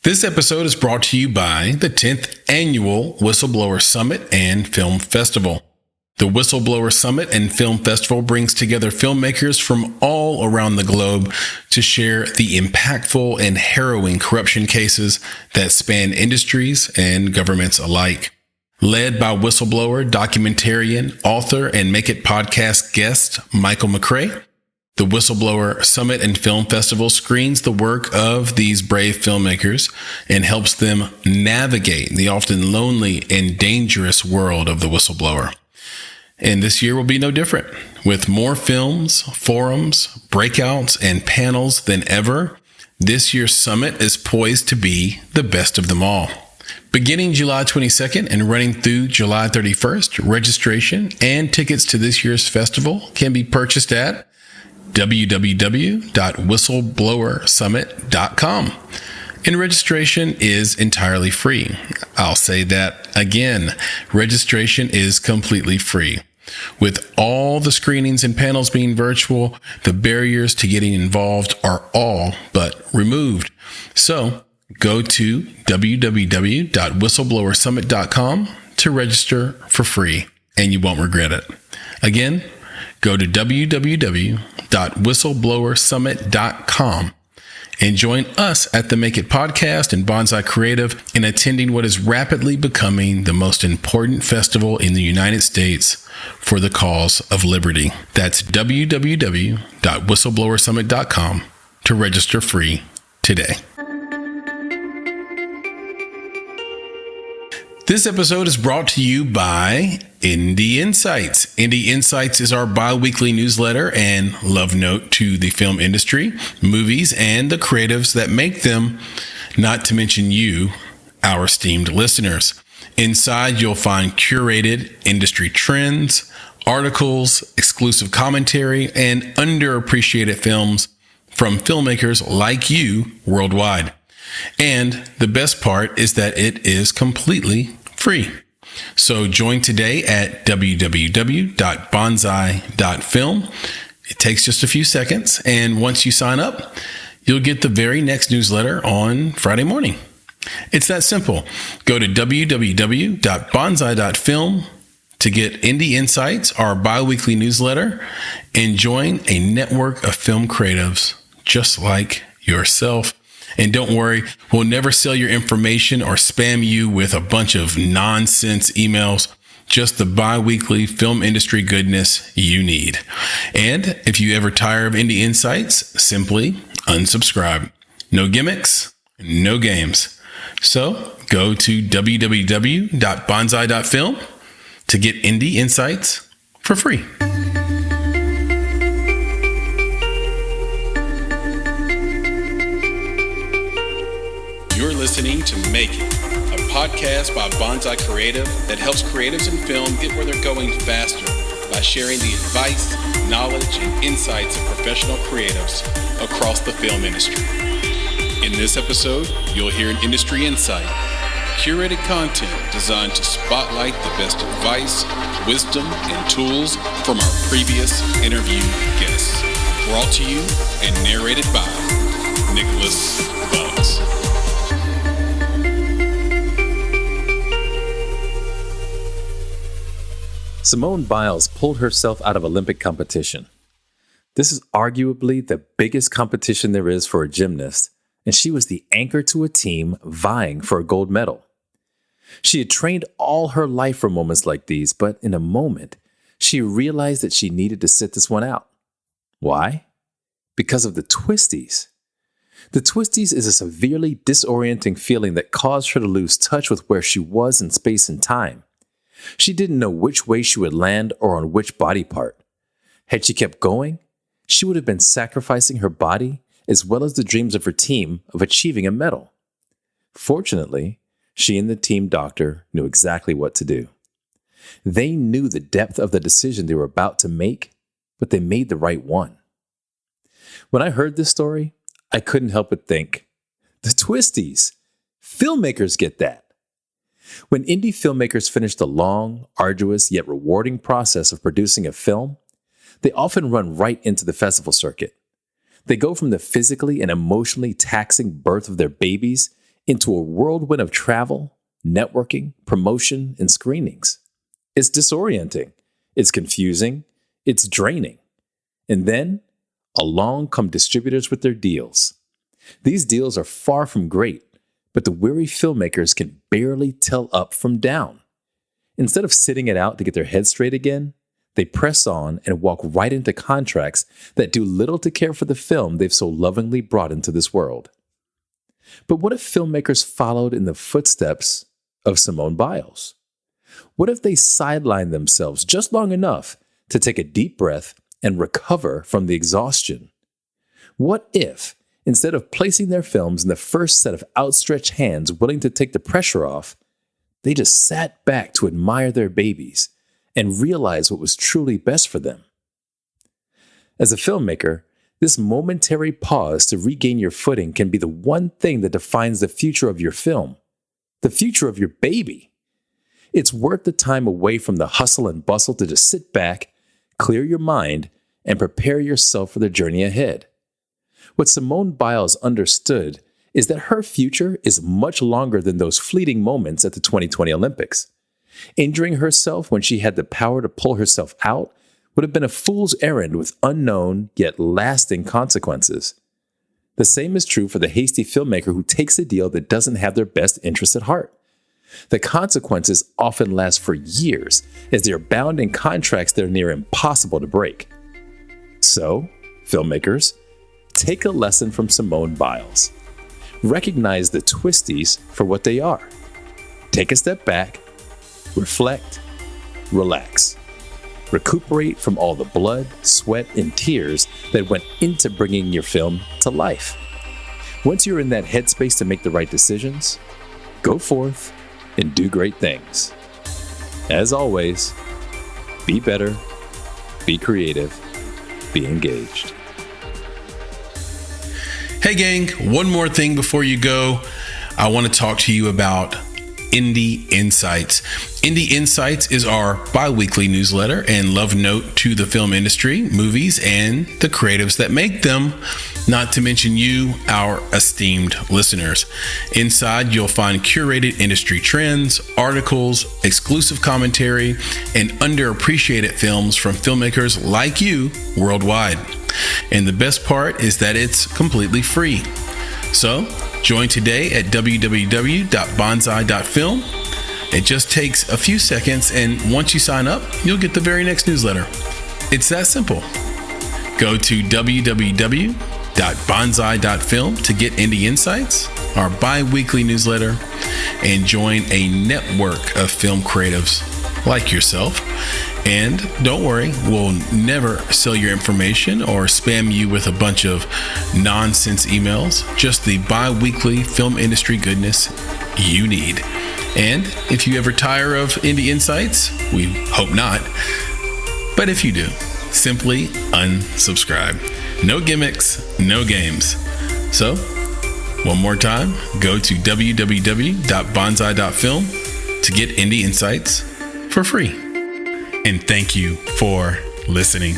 This episode is brought to you by the 10th Annual Whistleblower Summit and Film Festival. The Whistleblower Summit and Film Festival brings together filmmakers from all around the globe to share the impactful and harrowing corruption cases that span industries and governments alike. Led by whistleblower, documentarian, author, and Make It podcast guest Michael McRae, the Whistleblower Summit and Film Festival screens the work of these brave filmmakers and helps them navigate the often lonely and dangerous world of the whistleblower. And this year will be no different. With more films, forums, breakouts, and panels than ever, this year's summit is poised to be the best of them all. Beginning July 22nd and running through July 31st, registration and tickets to this year's festival can be purchased at www.whistleblowersummit.com. And registration is entirely free. I'll say that again. Registration is completely free. With all the screenings and panels being virtual, the barriers to getting involved are all but removed. So go to www.whistleblowersummit.com to register for free, and you won't regret it. Again, go to www.whistleblowersummit.com and join us at the Make It podcast and Bonsai Creative in attending what is rapidly becoming the most important festival in the United States for the cause of liberty. That's www.whistleblowersummit.com to register free today. This episode is brought to you by Indie Insights. Indie Insights is our bi-weekly newsletter and love note to the film industry, movies, and the creatives that make them, not to mention you, our esteemed listeners. Inside, you'll find curated industry trends, articles, exclusive commentary, and underappreciated films from filmmakers like you worldwide. And the best part is that it is completely free. So join today at www.bonsai.film. It takes just a few seconds. And once you sign up, you'll get the very next newsletter on Friday morning. It's that simple. Go to www.bonsai.film to get Indie Insights, our bi-weekly newsletter, and join a network of film creatives just like yourself. And don't worry, we'll never sell your information or spam you with a bunch of nonsense emails, just the bi-weekly film industry goodness you need. And if you ever tire of Indie Insights, simply unsubscribe. No gimmicks, no games. So go to www.bonsai.film to get Indie Insights for free. You're listening to Make It, a podcast by Bonsai Creative that helps creatives in film get where they're going faster by sharing the advice, knowledge, and insights of professional creatives across the film industry. In this episode, you'll hear an industry insight, curated content designed to spotlight the best advice, wisdom, and tools from our previous interview guests. Brought to you and narrated by Nicholas Bugs. Simone Biles pulled herself out of Olympic competition. This is arguably the biggest competition there is for a gymnast, and she was the anchor to a team vying for a gold medal. She had trained all her life for moments like these, but in a moment, she realized that she needed to sit this one out. Why? Because of the twisties. The twisties is a severely disorienting feeling that caused her to lose touch with where she was in space and time. She didn't know which way she would land or on which body part. Had she kept going, she would have been sacrificing her body as well as the dreams of her team of achieving a medal. Fortunately, she and the team doctor knew exactly what to do. They knew the depth of the decision they were about to make, but they made the right one. When I heard this story, I couldn't help but think, the twisties, filmmakers get that. When indie filmmakers finish the long, arduous, yet rewarding process of producing a film, they often run right into the festival circuit. They go from the physically and emotionally taxing birth of their babies into a whirlwind of travel, networking, promotion, and screenings. It's disorienting. It's confusing. It's draining. And then along come distributors with their deals. These deals are far from great, but the weary filmmakers can barely tell up from down. Instead of sitting it out to get their heads straight again, they press on and walk right into contracts that do little to care for the film they've so lovingly brought into this world. But what if filmmakers followed in the footsteps of Simone Biles? What if they sidelined themselves just long enough to take a deep breath and recover from the exhaustion? What if, instead of placing their films in the first set of outstretched hands willing to take the pressure off, they just sat back to admire their babies and realize what was truly best for them? As a filmmaker, this momentary pause to regain your footing can be the one thing that defines the future of your film, the future of your baby. It's worth the time away from the hustle and bustle to just sit back, clear your mind, and prepare yourself for the journey ahead. What Simone Biles understood is that her future is much longer than those fleeting moments at the 2020 Olympics. Injuring herself when she had the power to pull herself out would have been a fool's errand with unknown yet lasting consequences. The same is true for the hasty filmmaker who takes a deal that doesn't have their best interests at heart. The consequences often last for years, as they are bound in contracts that are near impossible to break. So, filmmakers, take a lesson from Simone Biles. Recognize the twisties for what they are. Take a step back, reflect, relax. Recuperate from all the blood, sweat, and tears that went into bringing your film to life. Once you're in that headspace to make the right decisions, go forth and do great things. As always, be better, be creative, be engaged. Hey gang, one more thing before you go. I want to talk to you about Indie Insights. Indie Insights is our bi-weekly newsletter and love note to the film industry, movies, and the creatives that make them, not to mention you, our esteemed listeners. Inside, you'll find curated industry trends, articles, exclusive commentary, and underappreciated films from filmmakers like you worldwide. And the best part is that it's completely free. So, join today at www.bonsai.film. It just takes a few seconds, and once you sign up, you'll get the very next newsletter. It's that simple. Go to www.bonsai.film to get Indie Insights, our bi-weekly newsletter, and join a network of film creatives like yourself. And don't worry, we'll never sell your information or spam you with a bunch of nonsense emails, just the bi-weekly film industry goodness you need. And if you ever tire of Indie Insights, we hope not, but if you do, simply unsubscribe. No gimmicks, no games. So, one more time, go to www.bonsai.film to get Indie Insights for free. And thank you for listening.